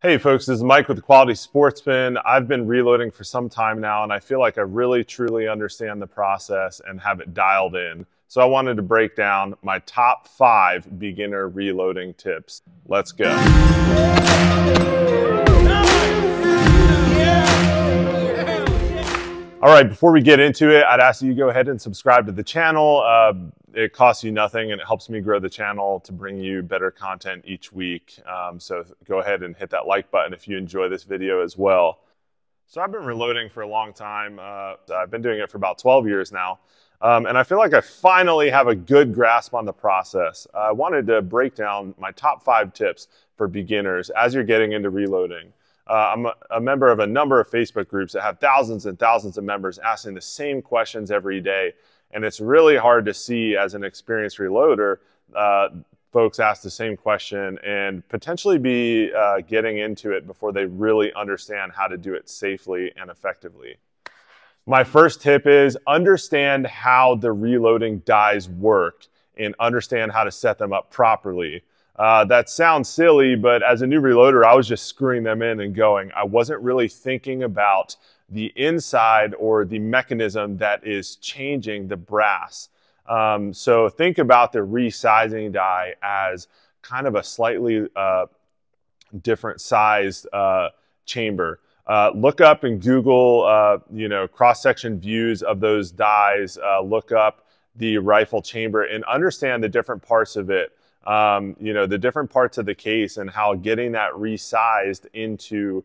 Hey folks, this is Mike with the Quality Sportsman. I've been reloading for some time now, and I feel like I really truly understand the process and have it dialed in. So I wanted to break down my top 5 beginner reloading tips. Let's go. All right, before we get into it, I'd ask that you go ahead and subscribe to the channel. It costs you nothing and it helps me grow the channel to bring you better content each week. So go ahead and hit that like button if you enjoy this video as well. So I've been reloading for a long time. I've been doing it for about 12 years now. And I feel like I finally have a good grasp on the process. I wanted to break down my top 5 tips for beginners as you're getting into reloading. I'm a member of a number of Facebook groups that have thousands and thousands of members asking the same questions every day. And it's really hard to see as an experienced reloader, folks ask the same question and potentially be getting into it before they really understand how to do it safely and effectively. My first tip is understand how the reloading dies work and understand how to set them up properly. That sounds silly, but as a new reloader, I was just screwing them in and going. I wasn't really thinking about the inside or the mechanism that is changing the brass. So think about the resizing die as kind of a slightly different sized chamber. Look up and Google, cross-section views of those dies. Look up the rifle chamber and understand the different parts of it. The different parts of the case and how getting that resized into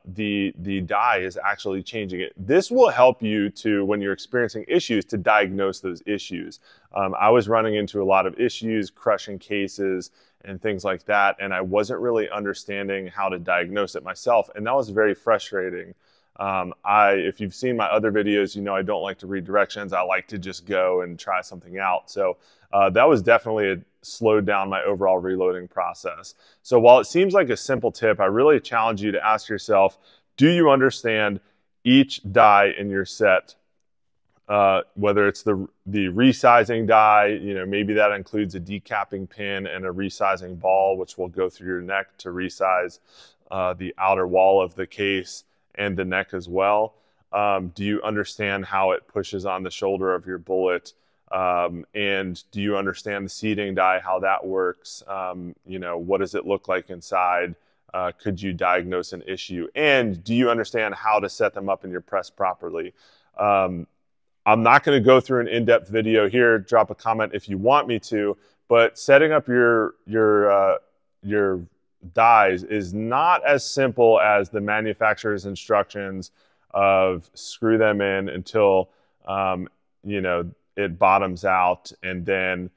the die is actually changing it. This will help you to, when you're experiencing issues, to diagnose those issues. I was running into a lot of issues, crushing cases and things like that, and I wasn't really understanding how to diagnose it myself, and that was very frustrating. If you've seen my other videos, you know I don't like to read directions. I like to just go and try something out. So that was definitely slowed down my overall reloading process. So while it seems like a simple tip, I really challenge you to ask yourself, do you understand each die in your set? Whether it's the resizing die, maybe that includes a decapping pin and a resizing ball, which will go through your neck to resize the outer wall of the case and the neck as well. Do you understand how it pushes on the shoulder of your bullet? And do you understand the seating die, how that works? What does it look like inside? Could you diagnose an issue? And do you understand how to set them up in your press properly? I'm not going to go through an in-depth video here. Drop a comment if you want me to, but setting up your dies is not as simple as the manufacturer's instructions of screw them in until it bottoms out and then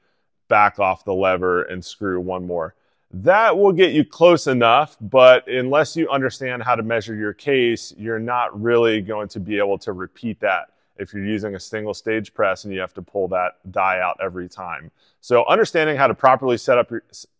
back off the lever and screw one more. That will get you close enough, but unless you understand how to measure your case, you're not really going to be able to repeat that if you're using a single stage press and you have to pull that die out every time. So understanding how to properly set up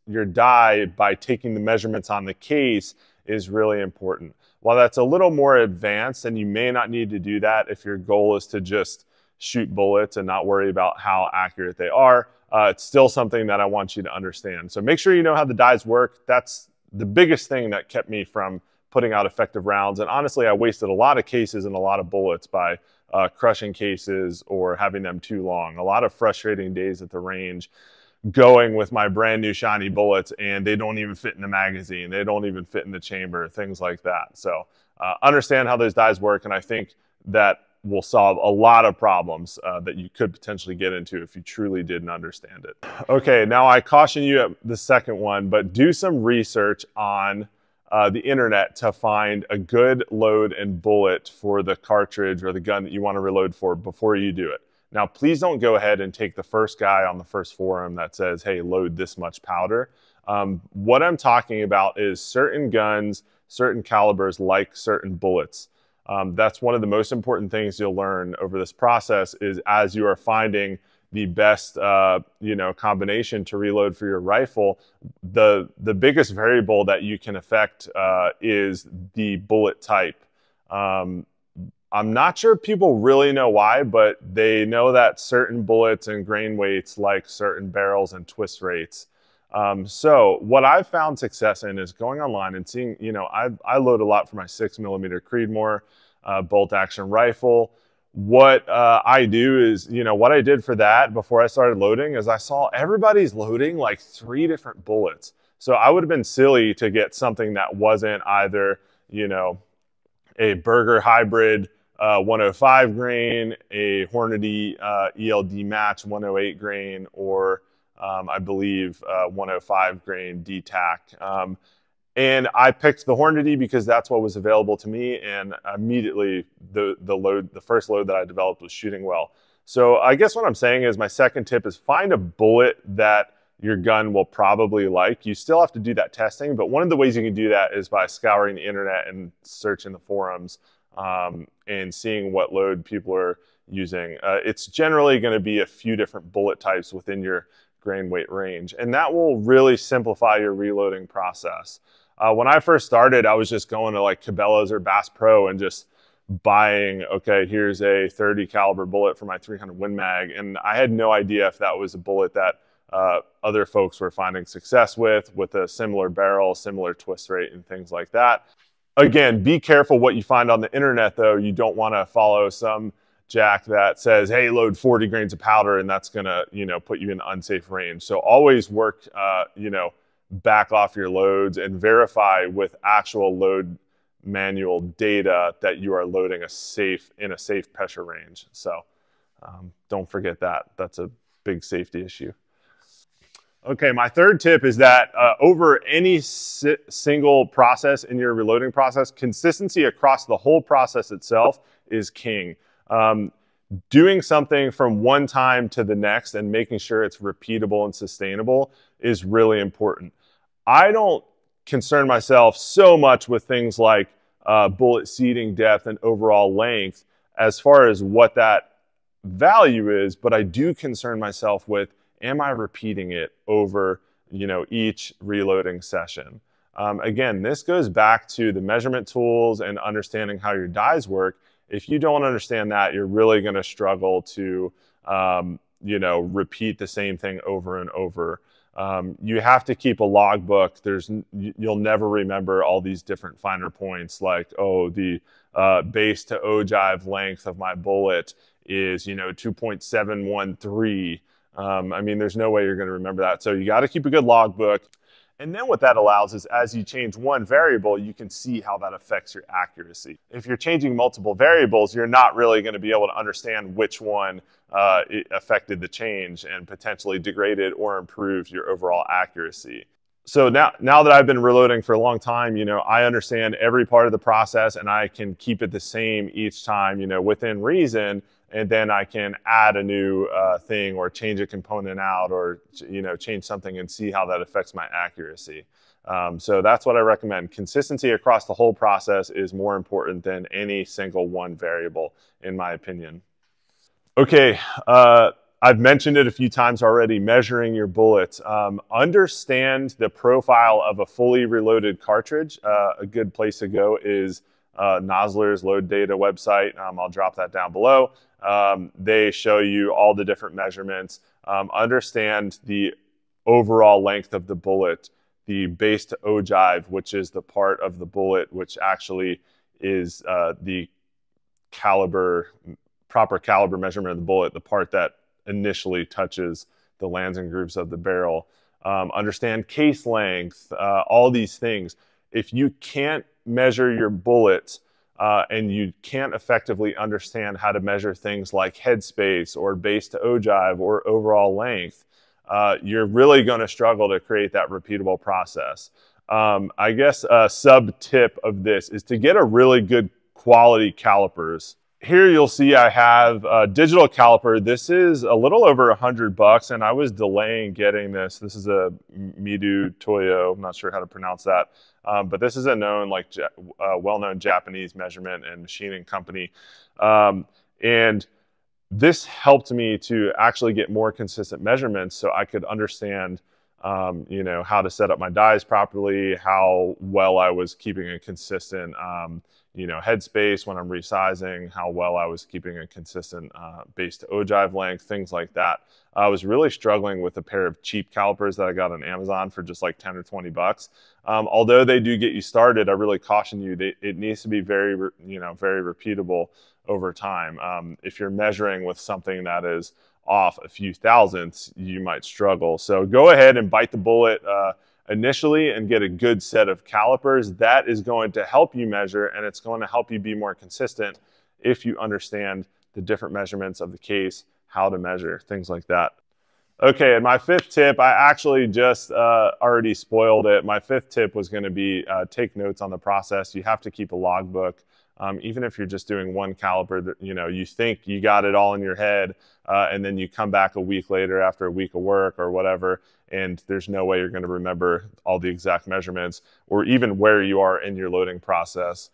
your die by taking the measurements on the case is really important. While that's a little more advanced, and you may not need to do that if your goal is to just shoot bullets and not worry about how accurate they are, it's still something that I want you to understand. So make sure you know how the dies work. That's the biggest thing that kept me from putting out effective rounds. And honestly, I wasted a lot of cases and a lot of bullets by crushing cases or having them too long. A lot of frustrating days at the range going with my brand new shiny bullets and they don't even fit in the magazine. They don't even fit in the chamber, things like that. So understand how those dies work, and I think that will solve a lot of problems that you could potentially get into if you truly didn't understand it. Okay, now I caution you at the second one, but do some research on the internet to find a good load and bullet for the cartridge or the gun that you want to reload for before you do it. Now, please don't go ahead and take the first guy on the first forum that says, hey, load this much powder. What I'm talking about is certain guns, certain calibers like certain bullets. That's one of the most important things you'll learn over this process is as you are finding the best combination to reload for your rifle, the biggest variable that you can affect is the bullet type. I'm not sure people really know why, but they know that certain bullets and grain weights like certain barrels and twist rates. So what I've found success in is going online and seeing, I load a lot for my 6mm Creedmoor bolt action rifle. What I do is, what I did for that before I started loading is I saw everybody's loading like 3 different bullets. So I would have been silly to get something that wasn't either, a Burger Hybrid 105 grain, a Hornady ELD Match 108 grain, or I believe 105 grain DTAC. And I picked the Hornady because that's what was available to me, and immediately the first load that I developed was shooting well. So I guess what I'm saying is my second tip is find a bullet that your gun will probably like. You still have to do that testing, but one of the ways you can do that is by scouring the internet and searching the forums and seeing what load people are using. It's generally going to be a few different bullet types within your grain weight range, and that will really simplify your reloading process. When I first started, I was just going to like Cabela's or Bass Pro and just buying, okay, here's a 30 caliber bullet for my 300 Win Mag, and I had no idea if that was a bullet that other folks were finding success with a similar barrel, similar twist rate, and things like that. Again, be careful what you find on the internet, though. You don't want to follow some jack that says, hey, load 40 grains of powder, and that's going to, put you in unsafe range. So always work, back off your loads and verify with actual load manual data that you are loading in a safe pressure range. So don't forget that. That's a big safety issue. Okay, my third tip is that over any single process in your reloading process, consistency across the whole process itself is king. Doing something from one time to the next and making sure it's repeatable and sustainable is really important. I don't concern myself so much with things like bullet seating depth and overall length as far as what that value is, but I do concern myself with, am I repeating it over, each reloading session? Again, this goes back to the measurement tools and understanding how your dies work. If you don't understand that, you're really going to struggle to, repeat the same thing over and over. You have to keep a logbook. You'll never remember all these different finer points like, oh, the base to ogive length of my bullet is, 2.713. There's no way you're going to remember that. So you got to keep a good logbook. And then what that allows is as you change one variable, you can see how that affects your accuracy. If you're changing multiple variables, you're not really going to be able to understand which one affected the change and potentially degraded or improved your overall accuracy. So now that I've been reloading for a long time, I understand every part of the process and I can keep it the same each time, within reason. And then I can add a new thing or change a component out or, change something and see how that affects my accuracy. So that's what I recommend. Consistency across the whole process is more important than any single one variable, in my opinion. Okay, I've mentioned it a few times already, measuring your bullets. Understand the profile of a fully reloaded cartridge. A good place to go is Nosler's load data website. I'll drop that down below. They show you all the different measurements. Understand the overall length of the bullet, the base to ogive, which is the part of the bullet which actually is the proper caliber measurement of the bullet, the part that initially touches the lands and grooves of the barrel. Understand case length, all these things. If you can't measure your bullets and you can't effectively understand how to measure things like headspace or base to ogive or overall length, you're really going to struggle to create that repeatable process. I guess a sub tip of this is to get a really good quality calipers. Here you'll see I have a digital caliper. This is a little over $100 and I was delaying getting this. This is a Midu Toyo, I'm not sure how to pronounce that. But this is a known, well-known Japanese measurement and machining company. And this helped me to actually get more consistent measurements so I could understand you know, how to set up my dies properly, how well I was keeping a consistent, you know, headspace when I'm resizing, how well I was keeping a consistent base to ogive length, things like that. I was really struggling with a pair of cheap calipers that I got on Amazon for just like 10 or 20 bucks. Although they do get you started, I really caution you, it needs to be very, you know, very repeatable over time. If you're measuring with something that is off a few thousandths, you might struggle. So go ahead and bite the bullet initially and get a good set of calipers. That is going to help you measure, and it's going to help you be more consistent if you understand the different measurements of the case, how to measure, things like that. Okay, and my fifth tip, I actually just already spoiled it. My fifth tip was going to be take notes on the process. You have to keep a logbook. Even if you're just doing one caliper, that, you know, you think you got it all in your head, and then you come back a week later after a week of work or whatever, and there's no way you're going to remember all the exact measurements or even where you are in your loading process.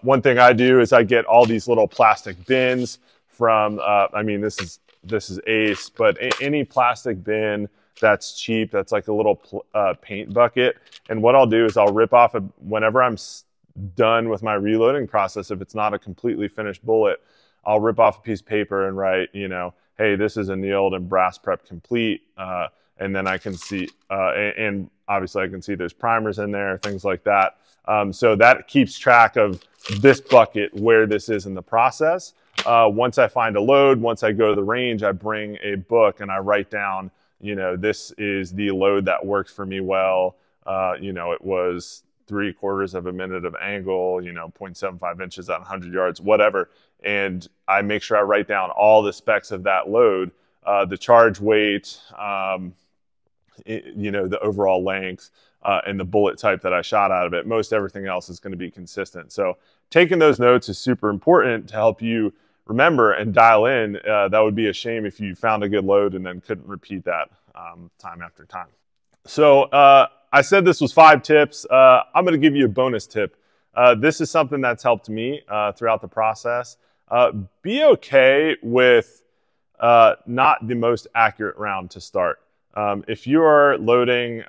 One thing I do is I get all these little plastic bins from, I mean, this is Ace, but any plastic bin that's cheap, that's like a little paint bucket. And what I'll do is I'll rip off, whenever I'm done with my reloading process, if it's not a completely finished bullet, I'll rip off a piece of paper and write, you know, hey, this is annealed and brass prep complete. And then I can see, and obviously I can see there's primers in there, things like that. So that keeps track of this bucket, where this is in the process. Once I find a load, once I go to the range, I bring a book and I write down, you know, this is the load that worked for me well. You know, it was 3/4 of a minute of angle, you know, 0.75 inches at 100 yards, whatever. And I make sure I write down all the specs of that load, the charge weight, you know, the overall length, and the bullet type that I shot out of it. Most everything else is going to be consistent. So taking those notes is super important to help you remember and dial in. That would be a shame if you found a good load and then couldn't repeat that time after time. So I said this was 5 tips. I'm going to give you a bonus tip. This is something that's helped me throughout the process. Be okay with not the most accurate round to start. If you are loading,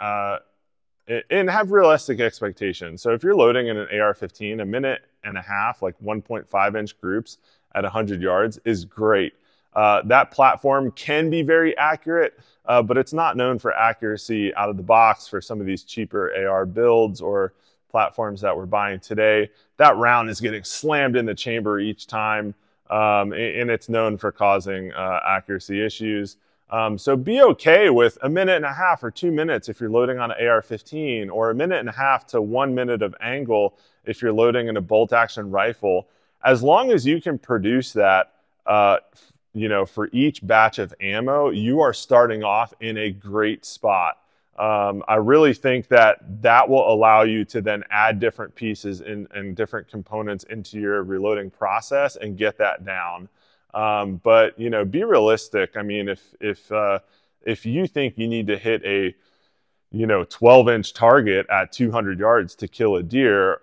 and have realistic expectations. So if you're loading in an AR-15, 1.5 minutes, like 1.5 inch groups at 100 yards is great. That platform can be very accurate, but it's not known for accuracy out of the box for some of these cheaper AR builds or platforms that we're buying today. That round is getting slammed in the chamber each time, and it's known for causing accuracy issues. So be okay with 1.5 minutes or 2 minutes if you're loading on an AR-15, or 1.5 minutes to 1 minute of angle if you're loading in a bolt action rifle. As long as you can produce that, you know, for each batch of ammo, you are starting off in a great spot. I really think that will allow you to then add different pieces and different components into your reloading process and get that down. But, you know, be realistic. I mean, if you think you need to hit a, you know, 12-inch target at 200 yards to kill a deer,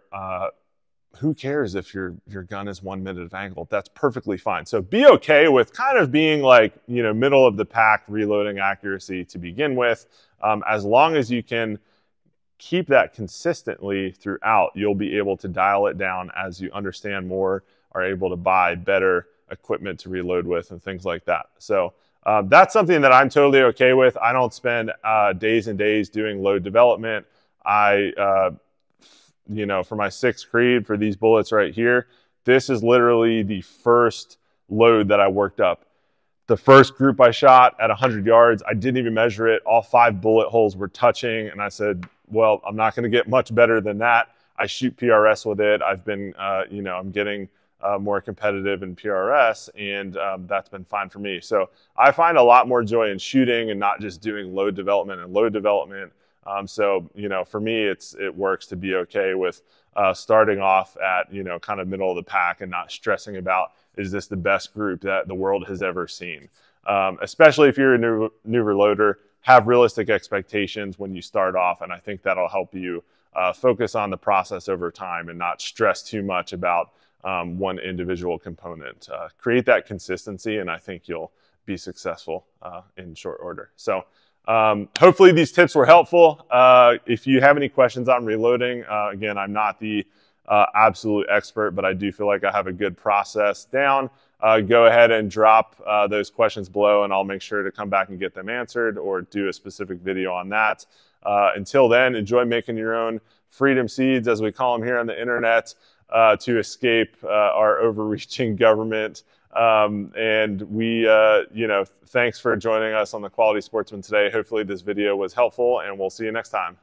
who cares if your gun is 1 minute of angle? That's perfectly fine. So be okay with kind of being like, you know, middle of the pack reloading accuracy to begin with. As long as you can keep that consistently throughout, you'll be able to dial it down as you understand more, are able to buy better equipment to reload with and things like that. So that's something that I'm totally okay with. I don't spend days and days doing load development. You know, for my 6th Creed, for these bullets right here, this is literally the first load that I worked up. The first group I shot at 100 yards, I didn't even measure it. All 5 bullet holes were touching, and I said, well, I'm not going to get much better than that. I shoot PRS with it. I've been, you know, I'm getting more competitive in PRS, and that's been fine for me. So I find a lot more joy in shooting and not just doing load development and load development. So, you know, for me, it works to be okay with starting off at, you know, kind of middle of the pack and not stressing about, is this the best group that the world has ever seen? Especially if you're a new reloader, have realistic expectations when you start off, and I think that'll help you focus on the process over time and not stress too much about one individual component. Create that consistency, and I think you'll be successful in short order. So Hopefully these tips were helpful. If you have any questions on reloading, if you have any questions on reloading, again, I'm not the absolute expert, but I do feel like I have a good process down. Go ahead and drop those questions below, and I'll make sure to come back and get them answered or do a specific video on that. Until then, enjoy making your own freedom seeds, as we call them here on the internet, to escape our overreaching government. And we, thanks for joining us on the Quality Sportsman today. Hopefully this video was helpful, and we'll see you next time.